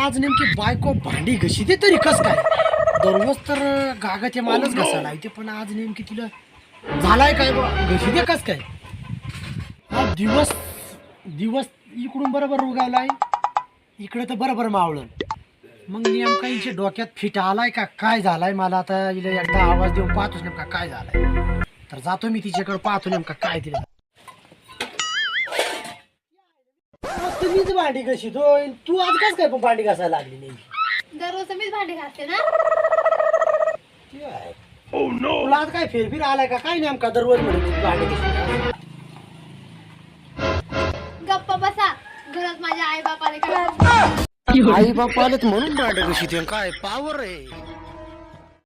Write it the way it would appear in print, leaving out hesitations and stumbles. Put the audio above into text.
आज नेमकी बायको भांडी घशीते तरी कस काय? दररोज तर गागाचे मालच घसायला येते, पण आज नेमकी तिला झालाय काय घशीते कस काय? हा दिवस दिवस इकडून बरोबर उगावलाय, इकडे तर बरोबर मावळलं. मग नेमका हिच्या डोक्यात फिट आलाय का काय झालाय? मला आता हिला एकदा आवाज देऊन पाहतोच नेमका काय झालाय. तर जातो मी तिच्याकडे, पाहतो नेमका काय तिला. तुम्हीच भांडी कशी तू आज कस काय पण भांडी घासायला लागली नाही? दररोज मीच भांडी घासते ना. तुला आज काय फेरफिर आलाय का काय? नेमका दररोज म्हणून भांडी कशी? गप्पा बसा, घरात माझ्या आई बापाने आई बाप आलेत म्हणून भांडी कशी? काय पावर आहे?